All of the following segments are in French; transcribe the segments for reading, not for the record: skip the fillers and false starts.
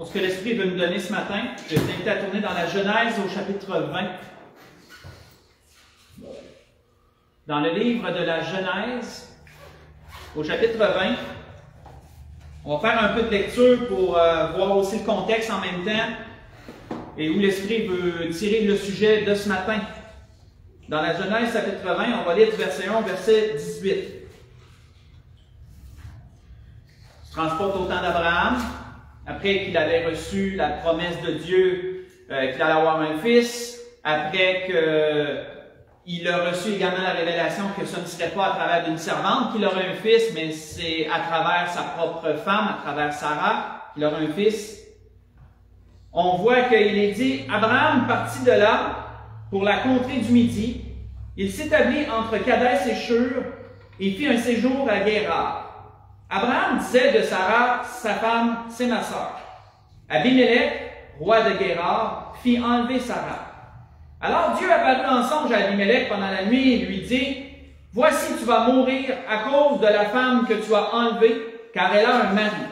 pour ce que l'Esprit veut nous donner ce matin. Je vais vous inviter à tourner dans la Genèse au chapitre 20. Dans le livre de la Genèse, au chapitre 20, on va faire un peu de lecture pour voir aussi le contexte en même temps et où l'Esprit veut tirer le sujet de ce matin. Dans la Genèse chapitre 20, on va lire du verset 1 au verset 18. On se transporte au temps d'Abraham, après qu'il avait reçu la promesse de Dieu qu'il allait avoir un fils, après qu'il a reçu également la révélation que ce ne serait pas à travers d'une servante qu'il aurait un fils, mais c'est à travers sa propre femme, à travers Sarah, qu'il aurait un fils. On voit qu'il est dit, Abraham partit de là pour la contrée du Midi. Il s'établit entre Kadès et Shur et fit un séjour à Guérar. Abraham disait de Sarah, sa femme, c'est ma sœur. Abimelech, roi de Guérar, fit enlever Sarah. Alors Dieu apparut en songe à Abimelech pendant la nuit et lui dit, « Voici, tu vas mourir à cause de la femme que tu as enlevée, car elle a un mari. »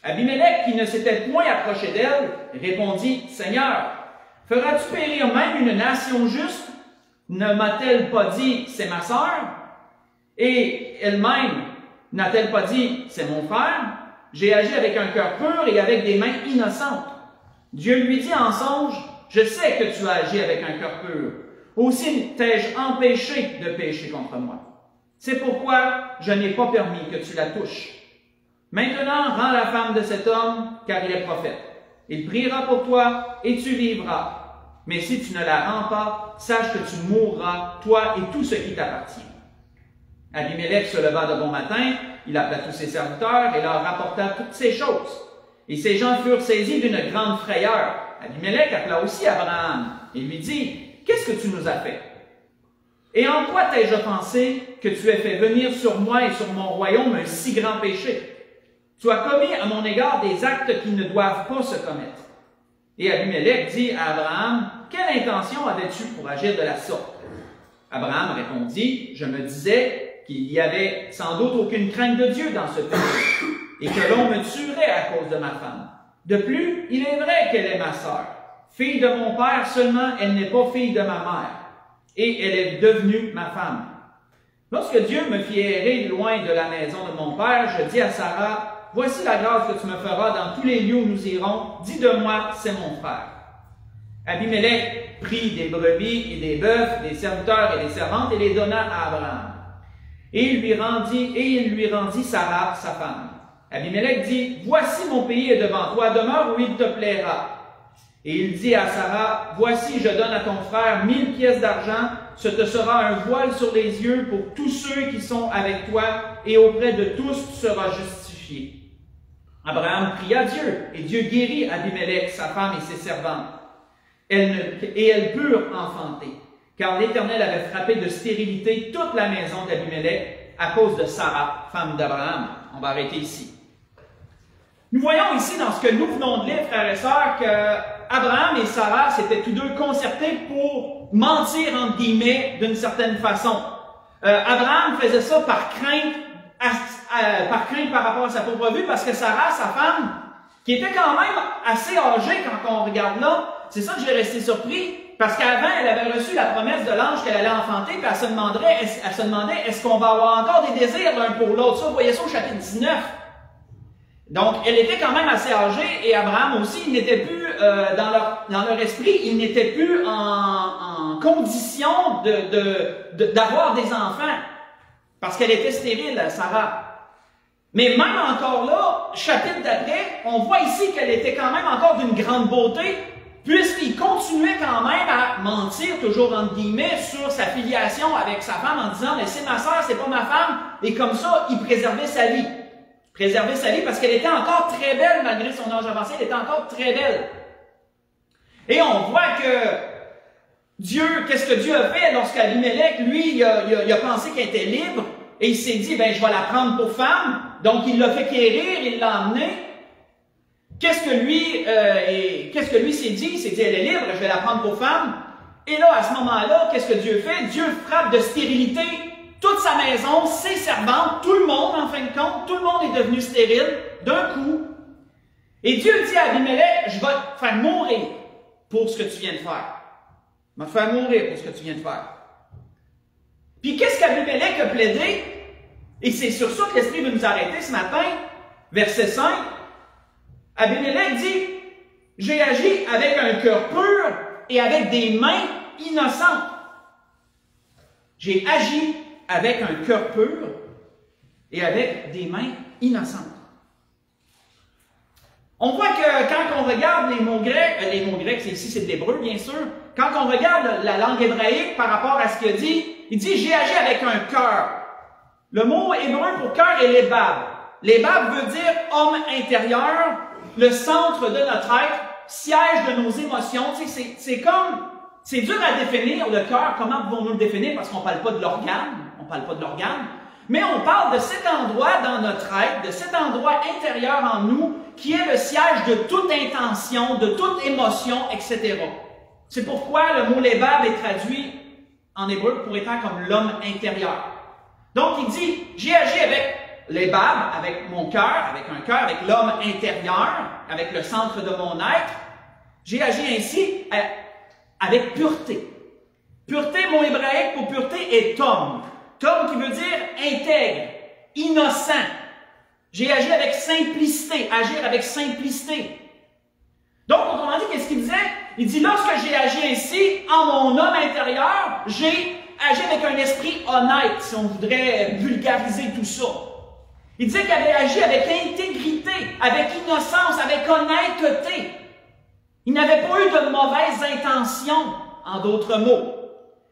Abimelech, qui ne s'était point approché d'elle, répondit, « Seigneur, feras-tu périr même une nation juste? Ne m'a-t-elle pas dit, c'est ma sœur? Et elle-même, n'a-t-elle pas dit, c'est mon frère? J'ai agi avec un cœur pur et avec des mains innocentes. Dieu lui dit en songe, je sais que tu as agi avec un cœur pur. Aussi t'ai-je empêché de pécher contre moi. C'est pourquoi je n'ai pas permis que tu la touches. Maintenant, rends la femme de cet homme, car il est prophète. Il priera pour toi et tu vivras. Mais si tu ne la rends pas, sache que tu mourras, toi et tout ce qui t'appartient. Abimelech se leva de bon matin, il appela tous ses serviteurs et leur rapporta toutes ces choses. Et ces gens furent saisis d'une grande frayeur. Abimelech appela aussi Abraham et lui dit, « Qu'est-ce que tu nous as fait? Et en quoi t'ai-je offensé que tu aies fait venir sur moi et sur mon royaume un si grand péché? Tu as commis à mon égard des actes qui ne doivent pas se commettre. » Et Abimelech dit à Abraham, « Quelle intention avais-tu pour agir de la sorte? » Abraham répondit, « Je me disais qu'il n'y avait sans doute aucune crainte de Dieu dans ce pays, et que l'on me tuerait à cause de ma femme. De plus, il est vrai qu'elle est ma sœur. Fille de mon père seulement, elle n'est pas fille de ma mère, et elle est devenue ma femme. Lorsque Dieu me fit errer loin de la maison de mon père, je dis à Sarah, « Voici la grâce que tu me feras dans tous les lieux où nous irons. Dis de moi, c'est mon frère. » Abimelech prit des brebis et des bœufs, des serviteurs et des servantes, et les donna à Abraham. Et il lui rendit Sarah, sa femme. Abimelech dit, « Voici mon pays est devant toi, demeure où il te plaira. » Et il dit à Sarah, « Voici, je donne à ton frère 1000 pièces d'argent, ce te sera un voile sur les yeux pour tous ceux qui sont avec toi, et auprès de tous tu seras justifié. » Abraham pria Dieu, et Dieu guérit Abimelech, sa femme et ses servantes. Elles purent enfanter, car l'Éternel avait frappé de stérilité toute la maison d'Abimelech à cause de Sarah, femme d'Abraham. On va arrêter ici. Nous voyons ici, dans ce que nous venons de lire, frères et sœurs, que Abraham et Sarah s'étaient tous deux concertés pour mentir, entre guillemets, d'une certaine façon. Abraham faisait ça par crainte par rapport à sa pauvre vue, parce que Sarah, sa femme, qui était quand même assez âgée quand on regarde là, c'est ça que j'ai resté surpris, parce qu'avant, elle avait reçu la promesse de l'ange qu'elle allait enfanter, puis elle se demandait, est-ce qu'on va avoir encore des désirs l'un pour l'autre? Ça, vous voyez ça au chapitre 19. Donc, elle était quand même assez âgée, et Abraham aussi, il n'était plus, dans leur esprit, il n'était plus en condition d'avoir des enfants, parce qu'elle était stérile, Sarah. Mais même encore là, chapitre d'après, on voit ici qu'elle était quand même encore d'une grande beauté, puisqu'il continuait quand même à mentir, toujours entre guillemets, sur sa filiation avec sa femme en disant « Mais c'est ma sœur, c'est pas ma femme », et comme ça, il préservait sa vie. Préserver sa vie parce qu'elle était encore très belle malgré son âge avancé, elle était encore très belle. Et on voit que Dieu, qu'est-ce que Dieu a fait lorsqu'Abimelech, lui, il a pensé qu'elle était libre et il s'est dit, ben je vais la prendre pour femme. Donc il l'a fait quérir, il l'a emmenée. Qu'est-ce que lui s'est dit? Il s'est dit, elle est libre, je vais la prendre pour femme. Et là, à ce moment-là, qu'est-ce que Dieu fait? Dieu frappe de stérilité toute sa maison, ses servantes, tout le monde, en fin de compte, tout le monde est devenu stérile d'un coup. Et Dieu dit à Abimelech, je vais te faire mourir pour ce que tu viens de faire. Je vais te faire mourir pour ce que tu viens de faire. Puis qu'est-ce qu'Abimelech a plaidé? Et c'est sur ça que l'Esprit veut nous arrêter ce matin. Verset 5. Abimelech dit, j'ai agi avec un cœur pur et avec des mains innocentes. J'ai agi avec un cœur pur et avec des mains innocentes. On voit que quand on regarde les mots grecs, ici c'est de l'hébreu bien sûr, quand on regarde la langue hébraïque par rapport à ce qu'il dit, il dit j'ai agi avec un cœur. Le mot hébreu pour cœur est lebab. Lebab veut dire homme intérieur, le centre de notre être, siège de nos émotions. Tu sais, c'est dur à définir le cœur. Comment pouvons-nous le définir? Parce qu'on ne parle pas de l'organe. Mais on parle de cet endroit dans notre être, de cet endroit intérieur en nous, qui est le siège de toute intention, de toute émotion, etc. C'est pourquoi le mot lebab est traduit en hébreu pour étant comme l'homme intérieur. Donc il dit, j'ai agi avec lebab, avec mon cœur, avec l'homme intérieur, avec le centre de mon être. J'ai agi ainsi avec pureté. Pureté, mot hébraïque pour pureté est tom. Tom qui veut dire intègre, innocent. J'ai agi avec simplicité, agir avec simplicité. Donc, autrement dit, qu'est-ce qu'il disait? Il dit, lorsque j'ai agi ainsi, en mon homme intérieur, j'ai agi avec un esprit honnête, si on voudrait vulgariser tout ça. Il disait qu'il avait agi avec intégrité, avec innocence, avec honnêteté. Il n'avait pas eu de mauvaises intentions, en d'autres mots.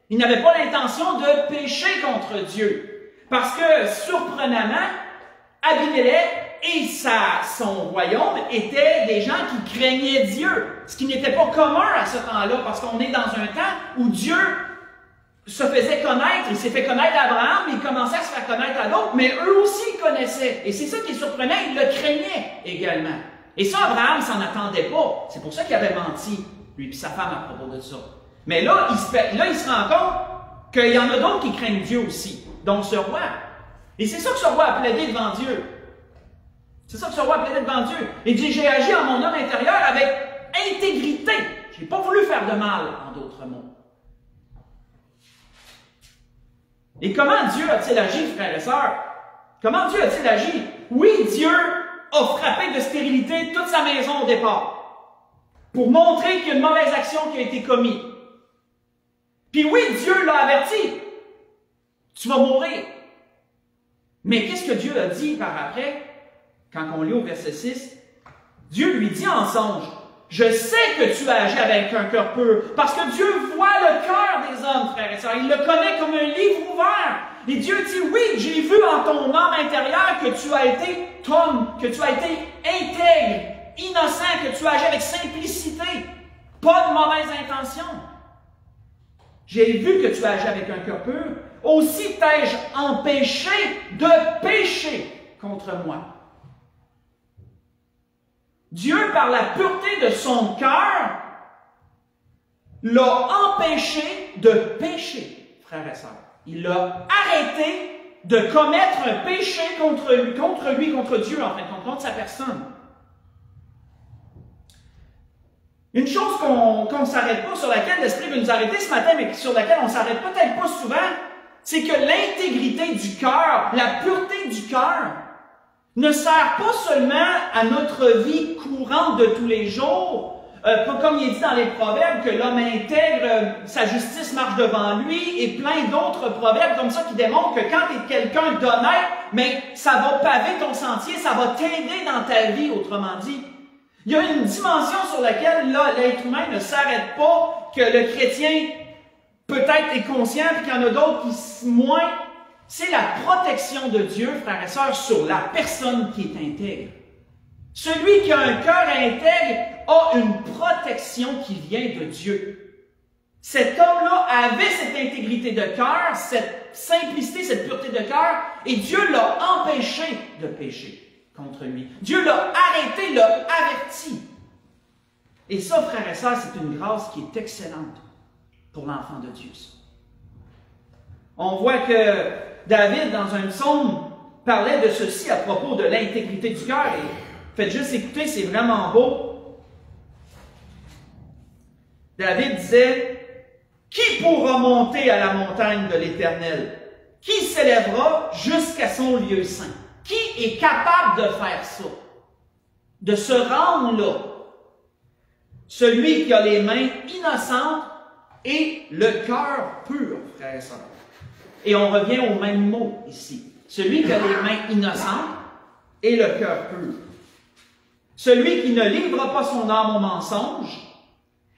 Il n'avait pas l'intention de pécher contre Dieu. Parce que, surprenamment, Abimelech et son royaume étaient des gens qui craignaient Dieu. Ce qui n'était pas commun à ce temps-là, parce qu'on est dans un temps où Dieu se faisait connaître. Il s'est fait connaître à Abraham, il commençait à se faire connaître à d'autres, mais eux aussi ils connaissaient. Et c'est ça qui est surprenant, ils le craignaient également. Et ça, Abraham s'en attendait pas. C'est pour ça qu'il avait menti, lui et sa femme, à propos de ça. Mais là, il se rend compte qu'il y en a d'autres qui craignent Dieu aussi, dont ce roi. Et c'est ça que ce roi a plaidé devant Dieu. C'est ça que ce roi a plaidé devant Dieu. Il dit, j'ai agi en mon homme intérieur avec intégrité. Je n'ai pas voulu faire de mal, en d'autres mots. Et comment Dieu a-t-il agi, frères et sœurs? Comment Dieu a-t-il agi? Oui, Dieu a frappé de stérilité toute sa maison au départ, pour montrer qu'il y a une mauvaise action qui a été commise. Puis oui, Dieu l'a averti. Tu vas mourir. Mais qu'est-ce que Dieu a dit par après? Quand on lit au verset 6, Dieu lui dit en songe, je sais que tu as agi avec un cœur pur, parce que Dieu voit le cœur des hommes, frères et sœurs. Il le connaît comme un livre ouvert. Et Dieu dit, oui, j'ai vu en ton âme intérieure que tu as été tom, que tu as été intègre, innocent, que tu as agi avec simplicité, pas de mauvaise intention. J'ai vu que tu as agi avec un cœur pur. Aussi t'ai-je empêché de pécher contre moi. Dieu, par la pureté de son cœur, l'a empêché de pécher, frères et sœurs. Il l'a arrêté de commettre un péché contre Dieu, en fin de compte, contre sa personne. Une chose qu'on ne s'arrête pas, sur laquelle l'Esprit veut nous arrêter ce matin, mais sur laquelle on ne s'arrête peut-être pas souvent, c'est que l'intégrité du cœur, la pureté du cœur, ne sert pas seulement à notre vie courante de tous les jours, comme il est dit dans les proverbes, que l'homme intègre, sa justice marche devant lui, et plein d'autres proverbes comme ça qui démontrent que quand tu es quelqu'un d'honnête, mais ça va paver ton sentier, ça va t'aider dans ta vie, autrement dit. Il y a une dimension sur laquelle l'être humain ne s'arrête pas, que le chrétien peut-être est conscient, puis qu'il y en a d'autres qui moins. C'est la protection de Dieu, frères et sœurs, sur la personne qui est intègre. Celui qui a un cœur intègre a une protection qui vient de Dieu. Cet homme-là avait cette intégrité de cœur, cette simplicité, cette pureté de cœur, et Dieu l'a empêché de pécher contre lui. Dieu l'a arrêté, l'a averti. Et ça, frères et sœurs, c'est une grâce qui est excellente pour l'enfant de Dieu. On voit que David, dans un psaume, parlait de ceci à propos de l'intégrité du cœur. Faites juste écouter, c'est vraiment beau. David disait, « Qui pourra monter à la montagne de l'Éternel? Qui s'élèvera jusqu'à son lieu saint? » Qui est capable de faire ça? De se rendre là? Celui qui a les mains innocentes et le cœur pur, frères et sœurs. Et on revient au même mot ici. Celui qui a les mains innocentes et le cœur pur. Celui qui ne livre pas son âme au mensonge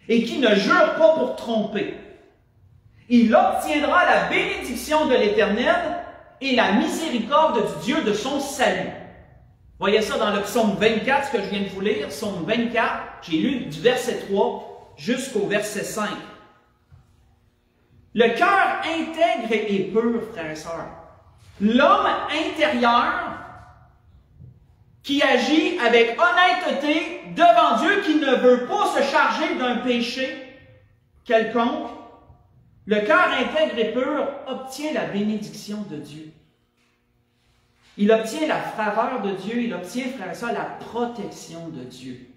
et qui ne jure pas pour tromper. Il obtiendra la bénédiction de l'Éternel et la miséricorde du Dieu de son salut. Voyez ça dans le psaume 24, ce que je viens de vous lire, psaume 24, j'ai lu du verset 3 jusqu'au verset 5. Le cœur intègre et pur, frères et sœurs. L'homme intérieur qui agit avec honnêteté devant Dieu, qui ne veut pas se charger d'un péché quelconque, le cœur intègre et pur obtient la bénédiction de Dieu. Il obtient la faveur de Dieu, il obtient, frères et sœurs, la protection de Dieu.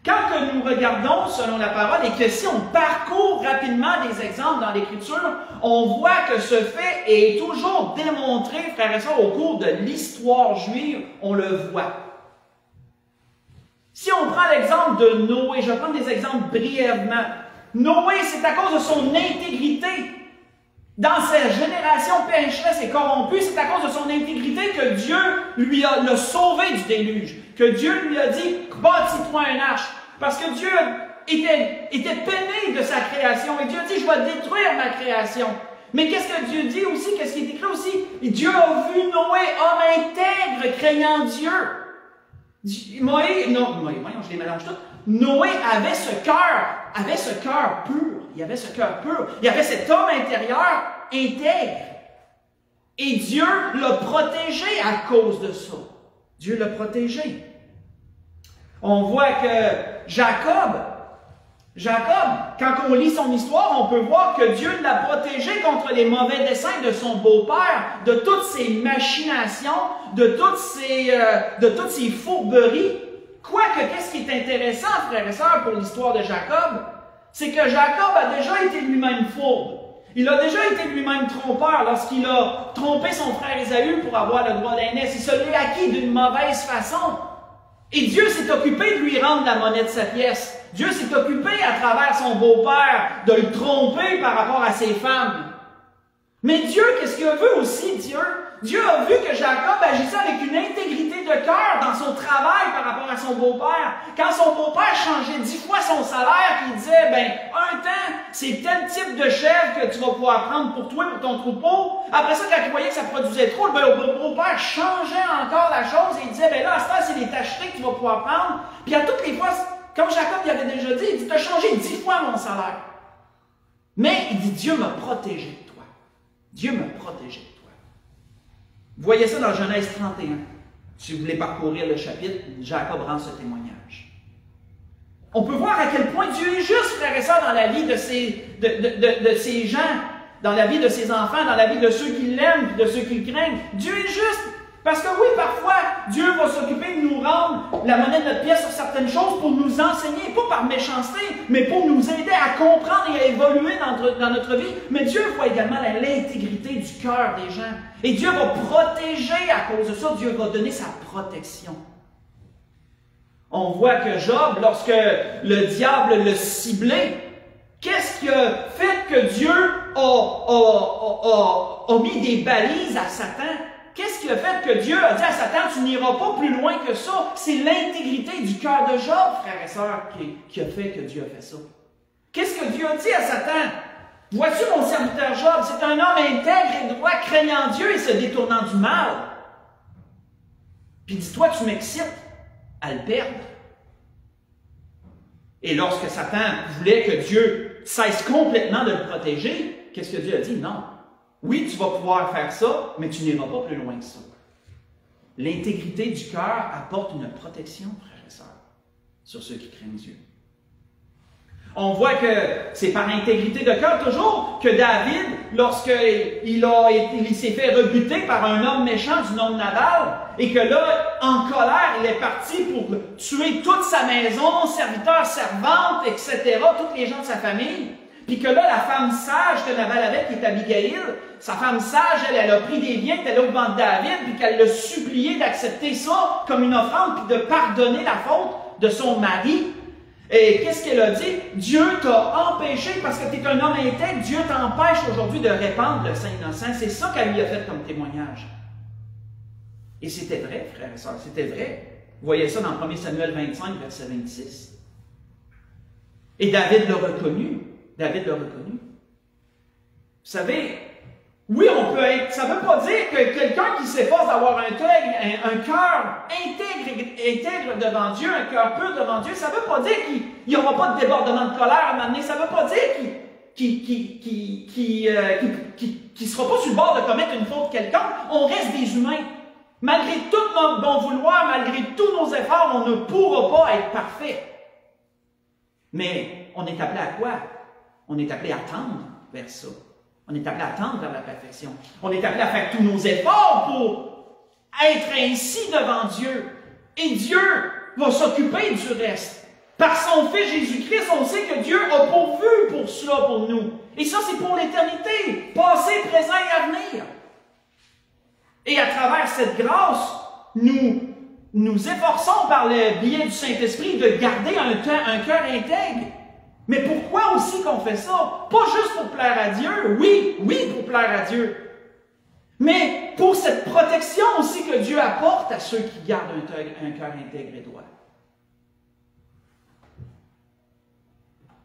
Quand que nous regardons selon la parole et que si on parcourt rapidement des exemples dans l'Écriture, on voit que ce fait est toujours démontré, frères et sœurs, au cours de l'histoire juive, on le voit. Si on prend l'exemple de Noé, je vais prendre des exemples brièvement. Noé, c'est à cause de son intégrité. Dans sa génération pécheresse et corrompue, c'est à cause de son intégrité que Dieu l'a sauvé du déluge. Que Dieu lui a dit, bâtis-toi un arche. Parce que Dieu était peiné de sa création. Et Dieu dit, je vais détruire ma création. Mais qu'est-ce que Dieu dit aussi? Qu'est-ce qui est écrit aussi? Dieu a vu Noé, homme intègre, craignant Dieu. Voyons, je les mélange toutes. Noé avait ce cœur pur. Il avait ce cœur pur. Il avait cet homme intérieur intègre. Et Dieu l'a protégé à cause de ça. Dieu l'a protégé. On voit que Jacob, quand on lit son histoire, on peut voir que Dieu l'a protégé contre les mauvais desseins de son beau-père, de toutes ses machinations, de toutes ses fourberies. Quoique, qu'est-ce qui est intéressant, frères et sœurs, pour l'histoire de Jacob, c'est que Jacob a déjà été lui-même fourbe. Il a déjà été lui-même trompeur lorsqu'il a trompé son frère Ésaü pour avoir le droit d'aînesse. Il se l'est acquis d'une mauvaise façon. Et Dieu s'est occupé de lui rendre la monnaie de sa pièce. Dieu s'est occupé à travers son beau-père de le tromper par rapport à ses femmes. Mais Dieu, qu'est-ce qu'il a vu aussi, Dieu? Dieu a vu que Jacob agissait avec une intégrité de cœur dans son travail par rapport à son beau-père. Quand son beau-père changeait 10 fois son salaire, il disait, un temps, c'est tel type de chèvre que tu vas pouvoir prendre pour toi, pour ton troupeau. Après ça, quand il voyait que ça produisait trop, le beau-père changeait encore la chose et il disait, là, à ce temps, c'est les tachetés que tu vas pouvoir prendre. Puis à toutes les fois, comme Jacob il avait déjà dit, il dit, tu as changé 10 fois mon salaire. Mais il dit, Dieu m'a protégé de toi. Dieu m'a protégé de toi. Vous voyez ça dans Genèse 31. Si vous voulez parcourir le chapitre, Jacob rend ce témoignage. On peut voir à quel point Dieu est juste, frères et sœurs, dans la vie de ces gens, dans la vie de ses enfants, dans la vie de ceux qui l'aiment et de ceux qui le craignent. Dieu est juste. Parce que oui, parfois, Dieu va s'occuper de nous rendre la monnaie de notre pièce sur certaines choses pour nous enseigner, pas par méchanceté, mais pour nous aider à comprendre et à évoluer dans notre vie. Mais Dieu voit également l'intégrité du cœur des gens. Et Dieu va protéger à cause de ça. Dieu va donner sa protection. On voit que Job, lorsque le diable l'a ciblé, qu'est-ce qui a fait que Dieu a mis des balises à Satan? Qu'est-ce qui a fait que Dieu a dit à Satan, tu n'iras pas plus loin que ça? C'est l'intégrité du cœur de Job, frères et sœurs, qui a fait que Dieu a fait ça. Qu'est-ce que Dieu a dit à Satan? Vois-tu mon serviteur Job? C'est un homme intègre et droit, craignant Dieu et se détournant du mal. Puis dis-toi, tu m'excites à le perdre. Et lorsque Satan voulait que Dieu cesse complètement de le protéger, qu'est-ce que Dieu a dit? Non. Oui, tu vas pouvoir faire ça, mais tu n'iras pas plus loin que ça. L'intégrité du cœur apporte une protection, frères et sœurs, sur ceux qui craignent Dieu. On voit que c'est par intégrité de cœur toujours que David, lorsqu'il s'est fait rebuter par un homme méchant du nom de Nabal, et que là, en colère, il est parti pour tuer toute sa maison, serviteurs, servantes, etc., tous les gens de sa famille, puis que là, la femme sage que Nabal avait, qui est Abigail, sa femme sage, elle a pris des biens, elle est au devant de David, puis qu'elle l'a supplié d'accepter ça comme une offrande, puis de pardonner la faute de son mari. Et qu'est-ce qu'elle a dit? Dieu t'a empêché, parce que tu es un homme intègre, Dieu t'empêche aujourd'hui de répandre le sang innocent. C'est ça qu'elle lui a fait comme témoignage. Et c'était vrai, frères et sœurs, c'était vrai. Vous voyez ça dans 1 Samuel 25, verset 26. Et David l'a reconnu. David l'a reconnu. Vous savez, oui, on peut être. Ça ne veut pas dire que quelqu'un qui s'efforce d'avoir un cœur intègre devant Dieu, un cœur pur devant Dieu, ça ne veut pas dire qu'il n'y aura pas de débordement de colère à un moment donné. Ça ne veut pas dire qu'il ne sera pas sur le bord de commettre une faute quelconque. On reste des humains. Malgré tout notre bon vouloir, malgré tous nos efforts, on ne pourra pas être parfait. Mais on est appelé à quoi? On est appelé à tendre vers ça. On est appelé à tendre vers la perfection. On est appelé à faire tous nos efforts pour être ainsi devant Dieu. Et Dieu va s'occuper du reste. Par son Fils Jésus-Christ, on sait que Dieu a pourvu pour cela pour nous. Et ça, c'est pour l'éternité, passé, présent et à venir. Et à travers cette grâce, nous efforçons par le biais du Saint-Esprit de garder un cœur intègre. Mais pourquoi aussi qu'on fait ça? Pas juste pour plaire à Dieu, oui, pour plaire à Dieu. Mais pour cette protection aussi que Dieu apporte à ceux qui gardent un cœur intègre et droit.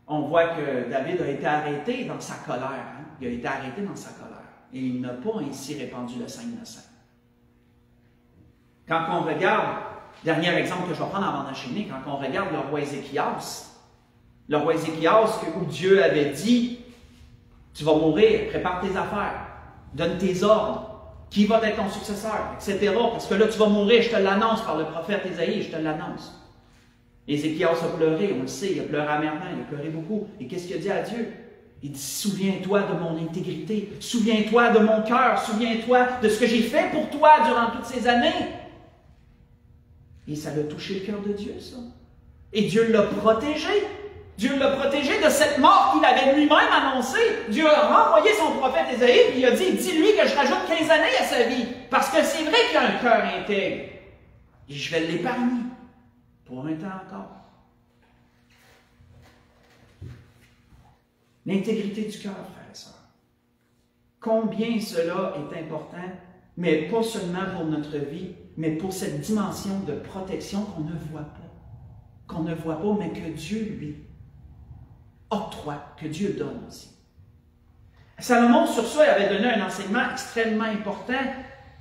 On voit que David a été arrêté dans sa colère. Hein? Il a été arrêté dans sa colère. Et il n'a pas ainsi répandu le sang innocent. Quand on regarde, dernier exemple que je vais prendre avant d'enchaîner, quand on regarde le roi Ézéchias, où Dieu avait dit, tu vas mourir, prépare tes affaires, donne tes ordres, qui va être ton successeur, etc. Parce que là, tu vas mourir, je te l'annonce par le prophète Ésaïe, je te l'annonce. Ézéchias a pleuré, on le sait, il a pleuré amèrement, il a pleuré beaucoup. Et qu'est-ce qu'il a dit à Dieu? Il dit, souviens-toi de mon intégrité, souviens-toi de mon cœur, souviens-toi de ce que j'ai fait pour toi durant toutes ces années. Et ça l'a touché le cœur de Dieu, ça. Et Dieu l'a protégé. Dieu l'a protégé de cette mort qu'il avait lui-même annoncée. Dieu a renvoyé son prophète Ésaïe et il a dit, dis-lui que je rajoute 15 années à sa vie. Parce que c'est vrai qu'il a un cœur intègre. Et je vais l'épargner pour un temps encore. L'intégrité du cœur, frères et sœurs. Combien cela est important, mais pas seulement pour notre vie, mais pour cette dimension de protection qu'on ne voit pas. Qu'on ne voit pas, mais que Dieu, lui, octroie, que Dieu donne aussi. Salomon, sur ça, avait donné un enseignement extrêmement important.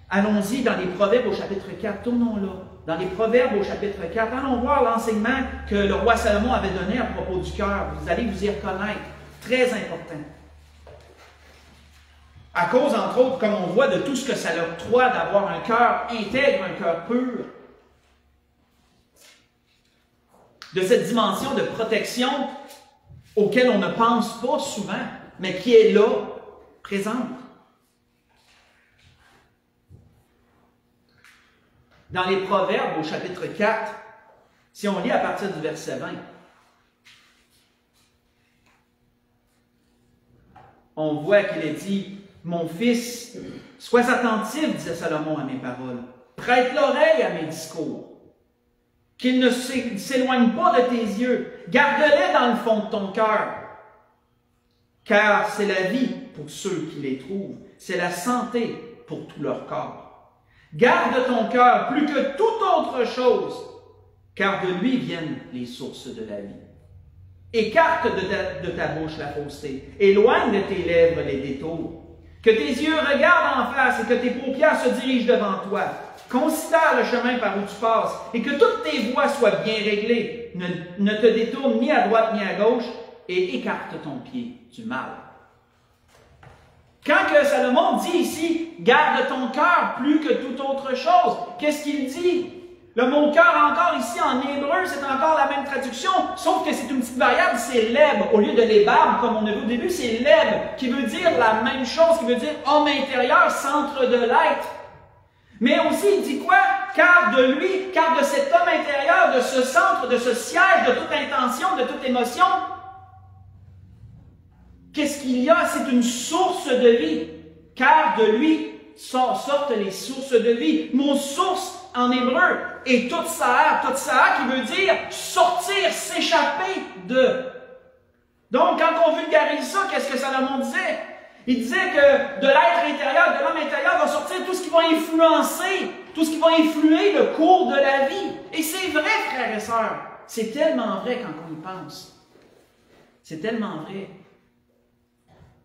Allons-y dans les Proverbes au chapitre 4, tournons là. Dans les Proverbes au chapitre 4, allons voir l'enseignement que le roi Salomon avait donné à propos du cœur. Vous allez vous y reconnaître. Très important. À cause, entre autres, comme on voit, de tout ce que ça leur octroie d'avoir un cœur intègre, un cœur pur. De cette dimension de protection auquel on ne pense pas souvent, mais qui est là, présente. Dans les Proverbes, au chapitre 4, si on lit à partir du verset 20, on voit qu'il est dit, « Mon fils, sois attentif, disait Salomon, à mes paroles. Prête l'oreille à mes discours. Qu'ils ne s'éloignent pas de tes yeux. Garde-les dans le fond de ton cœur. Car c'est la vie pour ceux qui les trouvent. C'est la santé pour tout leur corps. Garde ton cœur plus que toute autre chose, car de lui viennent les sources de la vie. Écarte de ta bouche la fausseté. Éloigne de tes lèvres les détours. Que tes yeux regardent en face et que tes paupières se dirigent devant toi. Considère le chemin par où tu passes et que toutes tes voies soient bien réglées. Ne te détourne ni à droite ni à gauche et écarte ton pied du mal. » Quand que Salomon dit ici, garde ton cœur plus que toute autre chose, qu'est-ce qu'il dit? Le mot cœur encore ici en hébreu, c'est encore la même traduction, sauf que c'est une petite variable, c'est leb, au lieu de lébab, comme on a vu au début, c'est leb, qui veut dire la même chose, qui veut dire homme intérieur, centre de l'être. Mais aussi, il dit quoi? Car de lui, car de cet homme intérieur, de ce centre, de ce siège, de toute intention, de toute émotion, qu'est-ce qu'il y a? C'est une source de vie. Car de lui sortent les sources de vie. Mon source en hébreu est tout ça qui veut dire sortir, s'échapper de. Donc, quand on vulgarise ça, qu'est-ce que Salomon disait? Il disait que de l'être intérieur, de l'homme intérieur va sortir tout ce qui va influencer, tout ce qui va influer le cours de la vie. Et c'est vrai, frères et sœurs. C'est tellement vrai quand on y pense. C'est tellement vrai.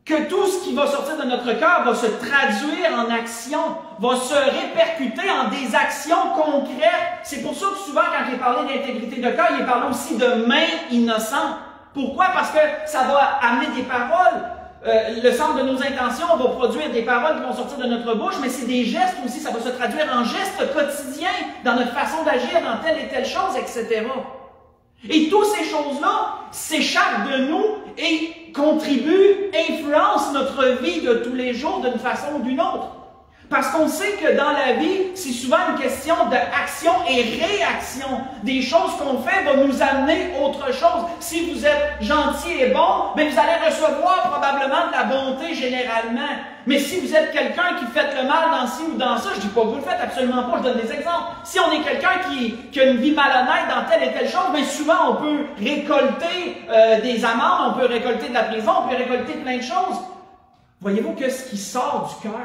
Que tout ce qui va sortir de notre cœur va se traduire en action, va se répercuter en des actions concrètes. C'est pour ça que souvent, quand il est parlé d'intégrité de cœur, il est parlé aussi de mains innocentes. Pourquoi? Parce que ça va amener des paroles. Le centre de nos intentions va produire des paroles qui vont sortir de notre bouche, mais c'est des gestes aussi. Ça va se traduire en gestes quotidiens, dans notre façon d'agir, dans telle et telle chose, etc. Et toutes ces choses-là s'échappent de nous et contribuent, influencent notre vie de tous les jours d'une façon ou d'une autre. Parce qu'on sait que dans la vie, c'est souvent une question d'action et réaction. Des choses qu'on fait vont nous amener autre chose. Si vous êtes gentil et bon, bien vous allez recevoir probablement de la bonté généralement. Mais si vous êtes quelqu'un qui fait le mal dans ci ou dans ça, je ne dis pas que vous le faites, absolument pas, je donne des exemples. Si on est quelqu'un qui a une vie malhonnête dans telle et telle chose, bien souvent on peut récolter des amendes, on peut récolter de la prison, on peut récolter plein de choses. Voyez-vous que ce qui sort du cœur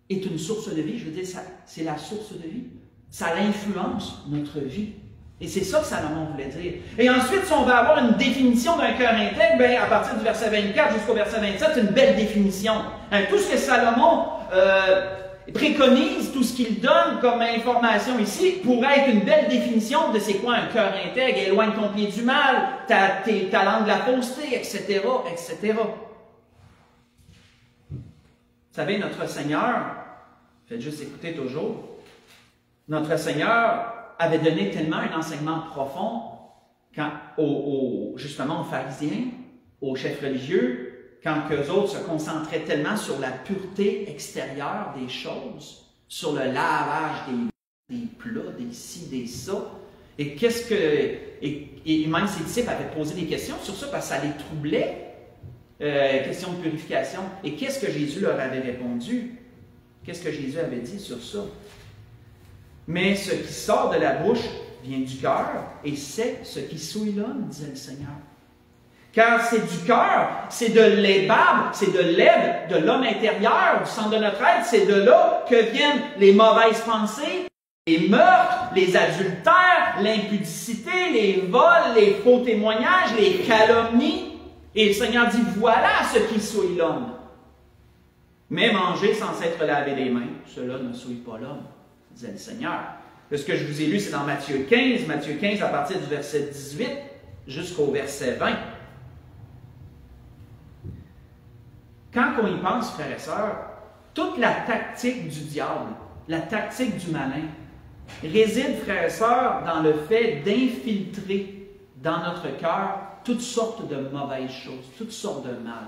est une source de vie, je veux dire, c'est la source de vie. Ça influence notre vie. Et c'est ça que Salomon voulait dire. Et ensuite, si on va avoir une définition d'un cœur intègre, bien, à partir du verset 24 jusqu'au verset 27, c'est une belle définition. Hein, tout ce que Salomon préconise, tout ce qu'il donne comme information ici, pourrait être une belle définition de c'est quoi un cœur intègre. Éloigne ton pied du mal, ta langue de la fausseté, etc., etc. Vous savez, notre Seigneur, faites juste écouter toujours, notre Seigneur avait donné tellement un enseignement profond justement aux pharisiens, aux chefs religieux, quand qu'eux autres se concentraient tellement sur la pureté extérieure des choses, sur le lavage des plats, des ci, des ça, et et même ses disciples avaient posé des questions sur ça parce que ça les troublait. Question de purification. Et qu'est-ce que Jésus leur avait répondu? Qu'est-ce que Jésus avait dit sur ça? Mais ce qui sort de la bouche vient du cœur, et c'est ce qui souille l'homme, disait le Seigneur. Car c'est du cœur, c'est de l'ébab, c'est de l'aide de l'homme intérieur, du centre de notre être, c'est de là que viennent les mauvaises pensées, les meurtres, les adultères, l'impudicité, les vols, les faux témoignages, les calomnies. Et le Seigneur dit, voilà ce qui souille l'homme. Mais manger sans s'être lavé les mains, cela ne souille pas l'homme, disait le Seigneur. Ce que je vous ai lu, c'est dans Matthieu 15 à partir du verset 18 jusqu'au verset 20. Quand on y pense, frères et sœurs, toute la tactique du diable, la tactique du malin, réside, frères et sœurs, dans le fait d'infiltrer dans notre cœur toutes sortes de mauvaises choses, toutes sortes de mal.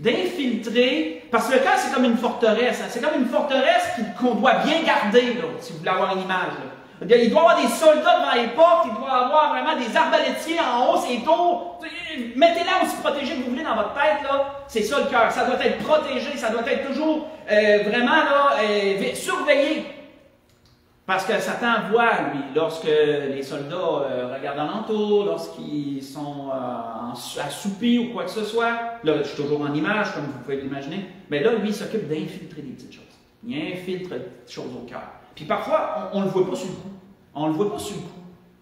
D'infiltrer, parce que le cœur, c'est comme une forteresse. Hein, c'est comme une forteresse qu'on doit bien garder, là, si vous voulez avoir une image. Là. Il doit y avoir des soldats devant les portes, il doit y avoir vraiment des arbalétiers en haut, ces tours. Mettez-la aussi protégée que vous voulez dans votre tête. Là. C'est ça le cœur. Ça doit être protégé, ça doit être toujours vraiment là, surveillé. Parce que Satan voit, lui, lorsque les soldats regardent alentour, lorsqu'ils sont assoupis ou quoi que ce soit, là, je suis toujours en image, comme vous pouvez l'imaginer, mais là, lui, il s'occupe d'infiltrer des petites choses. Il infiltre des petites choses au cœur. Puis parfois, on ne le voit pas sur le coup. On ne le voit pas sur le coup.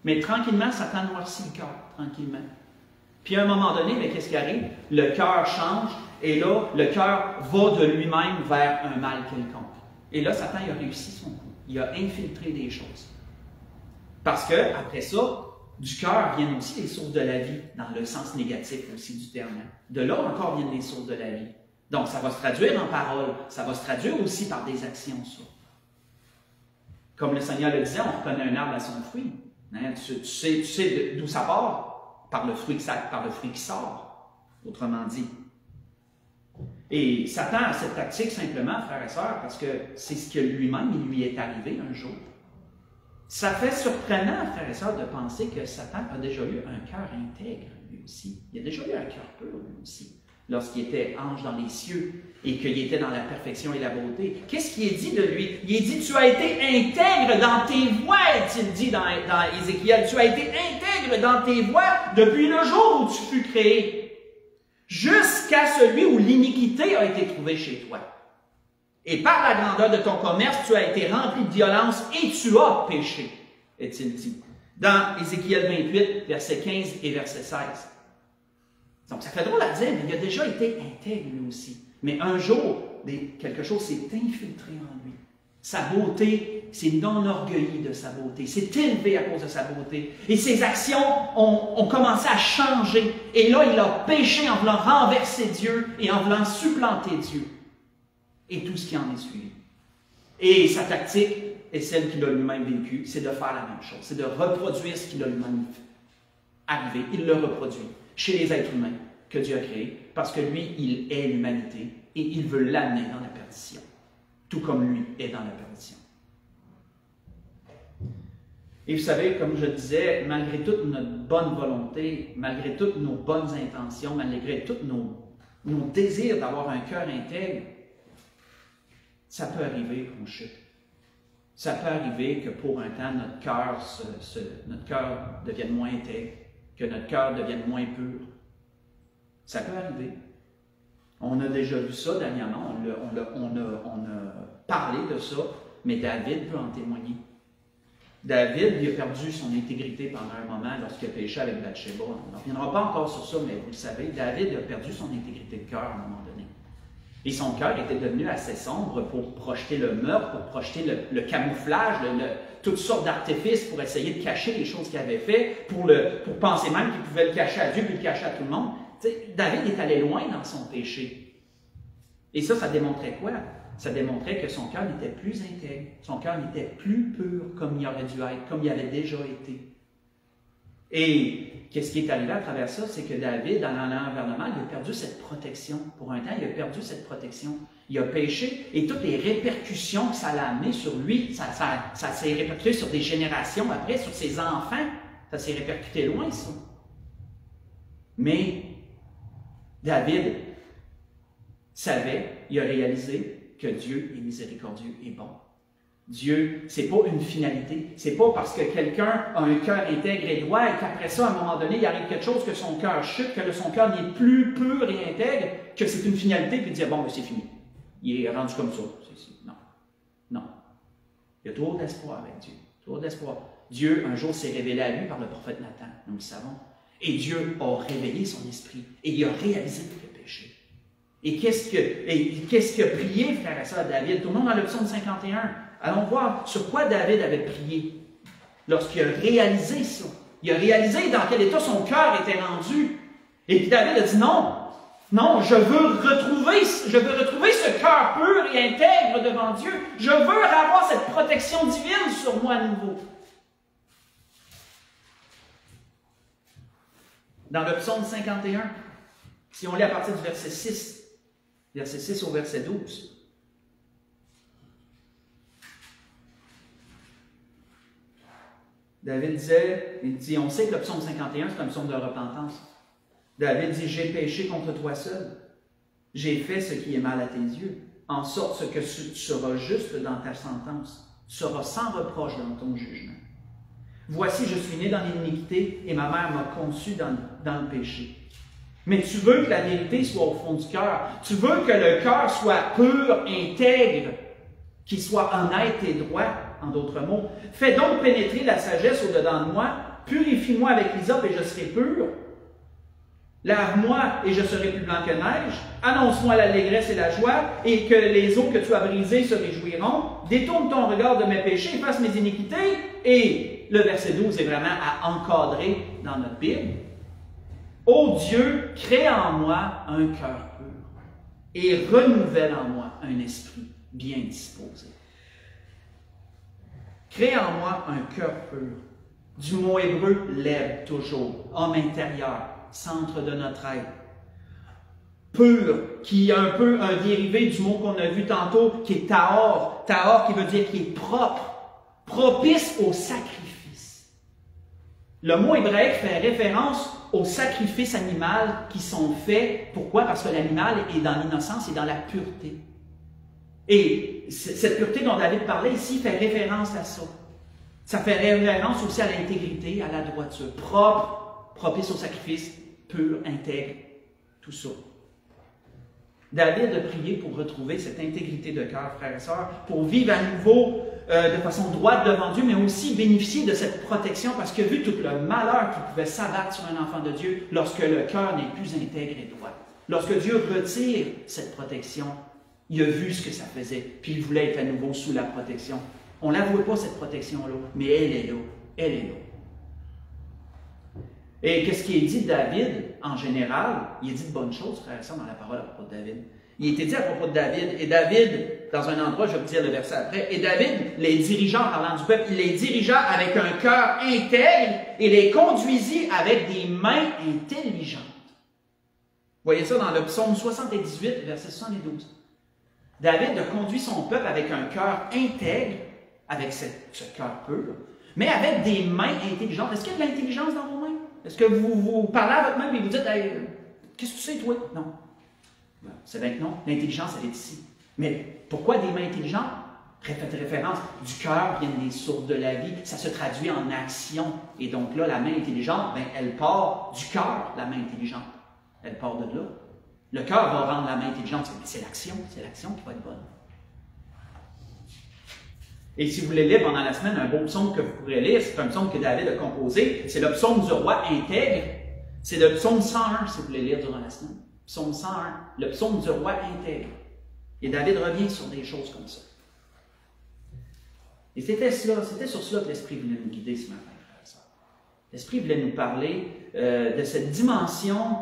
Mais tranquillement, Satan noircit le cœur, tranquillement. Puis à un moment donné, mais qu'est-ce qui arrive? Le cœur change, et là, le cœur va de lui-même vers un mal quelconque. Et là, Satan, il a réussi son coup. Il a infiltré des choses. Parce que, après ça, du cœur viennent aussi les sources de la vie, dans le sens négatif aussi du terme. De là encore viennent les sources de la vie. Donc, ça va se traduire en paroles, ça va se traduire aussi par des actions, ça. Comme le Seigneur le disait, on reconnaît un arbre à son fruit. Hein? Tu sais d'où ça part? par le fruit qui sort, autrement dit. Et Satan a cette tactique simplement, frères et sœurs, parce que c'est ce que lui-même, il lui est arrivé un jour. Ça fait surprenant, frères et sœurs, de penser que Satan a déjà eu un cœur intègre, lui aussi. Il a déjà eu un cœur pur, lui aussi, lorsqu'il était ange dans les cieux et qu'il était dans la perfection et la beauté. Qu'est-ce qui est dit de lui? Il est dit, tu as été intègre dans tes voies, est-il dit dans Ézéchiel. Tu as été intègre dans tes voies depuis le jour où tu fus créé, jusqu'à celui où l'iniquité a été trouvée chez toi. Et par la grandeur de ton commerce, tu as été rempli de violence et tu as péché, est-il dit. Dans Ézéchiel 28, versets 15 et verset 16. Donc ça fait drôle à dire, mais il a déjà été intègre lui aussi. Mais un jour, quelque chose s'est infiltré en lui. Sa beauté s'est non-orgueillie de sa beauté, s'est élevé à cause de sa beauté. Et ses actions ont commencé à changer. Et là, il a péché en voulant renverser Dieu et en voulant supplanter Dieu. Et tout ce qui en est suivi. Et sa tactique est celle qu'il a lui-même vécue, c'est de faire la même chose, c'est de reproduire ce qu'il a lui-même arrivé. Il le reproduit chez les êtres humains que Dieu a créés, parce que lui, il est l'humanité et il veut l'amener dans la perdition, tout comme lui est dans la perdition. Et vous savez, comme je disais, malgré toute notre bonne volonté, malgré toutes nos bonnes intentions, malgré tous nos désirs d'avoir un cœur intègre, ça peut arriver qu'on chute. Ça peut arriver que pour un temps, notre cœur devienne moins intègre, que notre cœur devienne moins pur. Ça peut arriver. On a déjà vu ça dernièrement, on a parlé de ça, mais David peut en témoigner. David, il a perdu son intégrité pendant un moment lorsqu'il a péché avec Bathsheba. On ne reviendra pas encore sur ça, mais vous le savez, David a perdu son intégrité de cœur à un moment donné. Et son cœur était devenu assez sombre pour projeter le meurtre, pour projeter le camouflage, toutes sortes d'artifices pour essayer de cacher les choses qu'il avait fait, pour penser même qu'il pouvait le cacher à Dieu puis le cacher à tout le monde. T'sais, David est allé loin dans son péché. Et ça démontrait quoi? Ça démontrait que son cœur n'était plus intègre, son cœur n'était plus pur comme il aurait dû être, comme il avait déjà été. Et qu'est-ce qui est arrivé à travers ça? C'est que David, en allant vers le mal, il a perdu cette protection. Pour un temps, il a perdu cette protection. Il a péché et toutes les répercussions que ça l'a amené sur lui, ça s'est répercuté sur des générations après, sur ses enfants. Ça s'est répercuté loin, ça. Mais David savait, il a réalisé que Dieu est miséricordieux et bon. Dieu, c'est pas une finalité. C'est pas parce que quelqu'un a un cœur intègre et droit et qu'après ça, à un moment donné, il arrive quelque chose, que son cœur chute, que son cœur n'est plus pur et intègre, que c'est une finalité, puis dire, bon, ben, c'est fini. Il est rendu comme ça. Non. Non. Il y a trop d'espoir avec Dieu. Trop d'espoir. Dieu, un jour, s'est révélé à lui par le prophète Nathan, nous le savons. Et Dieu a révélé son esprit. Et il a réalisé le péché. Et qu'est-ce qu'il a prié, frère et sœur David? Tout le monde dans le psaume 51. Allons voir sur quoi David avait prié lorsqu'il a réalisé ça. Il a réalisé dans quel état son cœur était rendu. Et puis David a dit non, je veux retrouver ce cœur pur et intègre devant Dieu. Je veux avoir cette protection divine sur moi à nouveau. Dans le psaume 51, si on lit à partir du verset 6 au verset 12, David dit, on sait que le psaume 51, c'est un psaume de repentance. David dit, j'ai péché contre toi seul. J'ai fait ce qui est mal à tes yeux, en sorte que tu seras juste dans ta sentence. Tu seras sans reproche dans ton jugement. Voici, je suis né dans l'iniquité et ma mère m'a conçu dans le péché. Mais tu veux que la vérité soit au fond du cœur. Tu veux que le cœur soit pur, intègre, qu'il soit honnête et droit. En d'autres mots, fais donc pénétrer la sagesse au-dedans de moi, purifie-moi avec l'hysope et je serai pur. Lave-moi et je serai plus blanc que neige. Annonce-moi l'allégresse et la joie, et que les eaux que tu as brisées se réjouiront. Détourne ton regard de mes péchés, efface mes iniquités. Et le verset 12 est vraiment à encadrer dans notre Bible. Ô Dieu, crée en moi un cœur pur et renouvelle en moi un esprit bien disposé. Crée en moi un cœur pur du mot hébreu leb, toujours, homme intérieur, centre de notre être. Pur, qui est un peu un dérivé du mot qu'on a vu tantôt, qui est tahor. Tahor qui veut dire qui est propre, propice au sacrifice. Le mot hébraïque fait référence aux sacrifices animaux qui sont faits. Pourquoi? Parce que l'animal est dans l'innocence et dans la pureté. Et cette pureté dont David parlait ici fait référence à ça. Ça fait référence aussi à l'intégrité, à la droiture. Propre, propice au sacrifice, pur, intègre, tout ça. David a prié pour retrouver cette intégrité de cœur, frères et sœurs, pour vivre à nouveau de façon droite devant Dieu, mais aussi bénéficier de cette protection, parce qu'il a vu tout le malheur qui pouvait s'abattre sur un enfant de Dieu lorsque le cœur n'est plus intègre et droit. Lorsque Dieu retire cette protection, il a vu ce que ça faisait, puis il voulait être à nouveau sous la protection. On ne la voit pas, cette protection-là, mais elle est là. Elle est là. Et qu'est-ce qui est dit de David, en général? Il est dit de bonnes choses, frère et sœurs, dans la parole à propos de David. Il était dit à propos de David, et David, dans un endroit, je vais vous dire le verset après, et David, les dirigeants, en parlant du peuple, il les dirigea avec un cœur intègre et les conduisit avec des mains intelligentes. Vous voyez ça dans le psaume 78, verset 72. David a conduit son peuple avec un cœur intègre, avec ce cœur pur, mais avec des mains intelligentes. Est-ce qu'il y a de l'intelligence dans vos mains? Est-ce que vous parlez à votre main et vous dites hey, « Qu'est-ce que tu sais, toi? » Non. C'est bien que non. L'intelligence, elle est ici. Mais pourquoi des mains intelligentes? Faites référence. Du cœur viennent les sources de la vie. Ça se traduit en action. Et donc là, la main intelligente, ben, elle part du cœur, la main intelligente. Elle part de là. Le cœur va rendre la main intelligente. C'est l'action. C'est l'action qui va être bonne. Et si vous voulez lire pendant la semaine un beau psaume que vous pourrez lire, c'est un psaume que David a composé, c'est le psaume du roi intègre, c'est le psaume 101 si vous voulez lire durant la semaine. Psaume 101, le psaume du roi intègre. Et David revient sur des choses comme ça. Et c'était sur cela que l'Esprit voulait nous guider ce matin, frères et sœurs. L'Esprit voulait nous parler de cette dimension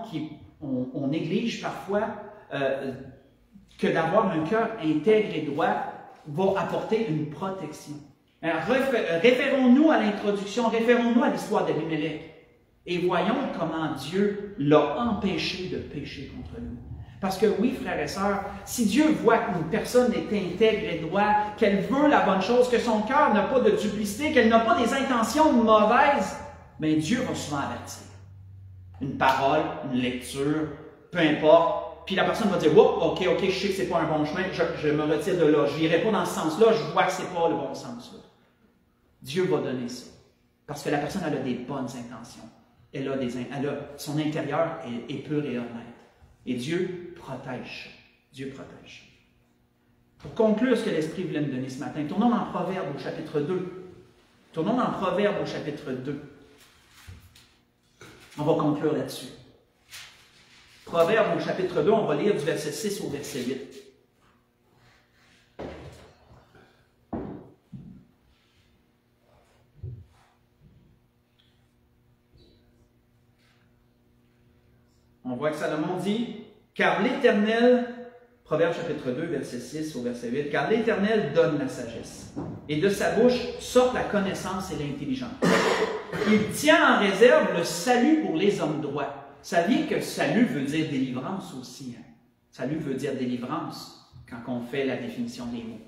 qu'on néglige parfois, que d'avoir un cœur intègre et droit va apporter une protection. Référons-nous à l'introduction, référons-nous à l'histoire d'Abimelech et voyons comment Dieu l'a empêché de pécher contre nous. Parce que oui, frères et sœurs, si Dieu voit qu'une personne est intègre et droite, qu'elle veut la bonne chose, que son cœur n'a pas de duplicité, qu'elle n'a pas des intentions mauvaises, bien Dieu va souvent avertir. Une parole, une lecture, peu importe. Puis la personne va dire, oh, ok, je sais que ce n'est pas un bon chemin, je me retire de là, je n'irai pas dans ce sens-là, je vois que ce n'est pas le bon sens. Là. Dieu va donner ça. Parce que la personne, elle a des bonnes intentions. Son intérieur est pur et honnête. Et Dieu protège. Dieu protège. Pour conclure ce que l'Esprit voulait nous donner ce matin, tournons dans Proverbe au chapitre 2. Tournons dans Proverbe au chapitre 2. On va conclure là-dessus. Proverbe au chapitre 2, on va lire du verset 6 au verset 8. On voit que Salomon dit, « Car l'Éternel, Proverbe chapitre 2, verset 6 au verset 8, « Car l'Éternel donne la sagesse, et de sa bouche sortent la connaissance et l'intelligence. Il tient en réserve le salut pour les hommes droits. » Vous saviez que salut veut dire délivrance aussi. Hein? Salut veut dire délivrance quand on fait la définition des mots.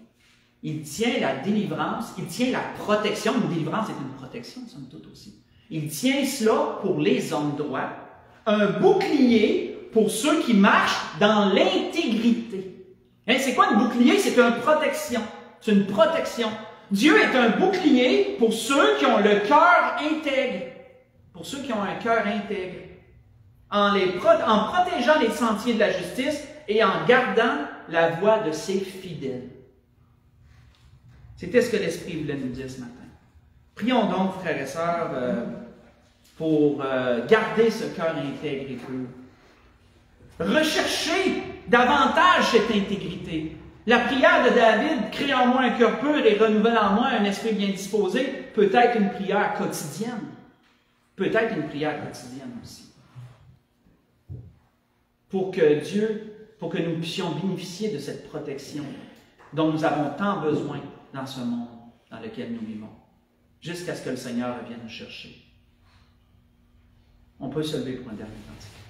Il tient la délivrance, il tient la protection. Une délivrance est une protection, somme toute aussi. Il tient cela pour les hommes droits. Un bouclier pour ceux qui marchent dans l'intégrité. Hein, c'est quoi un bouclier? C'est une protection. C'est une protection. Dieu est un bouclier pour ceux qui ont le cœur intègre. Pour ceux qui ont un cœur intègre. En protégeant les sentiers de la justice et en gardant la voie de ses fidèles. C'était ce que l'Esprit voulait nous dire ce matin. Prions donc, frères et sœurs, pour garder ce cœur intègre et pur. Recherchez davantage cette intégrité. La prière de David, crée en moi un cœur pur et renouvelle en moi un esprit bien disposé, peut être une prière quotidienne. Peut-être une prière quotidienne aussi. Pour que nous puissions bénéficier de cette protection dont nous avons tant besoin dans ce monde dans lequel nous vivons. jusqu'à ce que le Seigneur revienne nous chercher. On peut se lever pour un dernier cantique.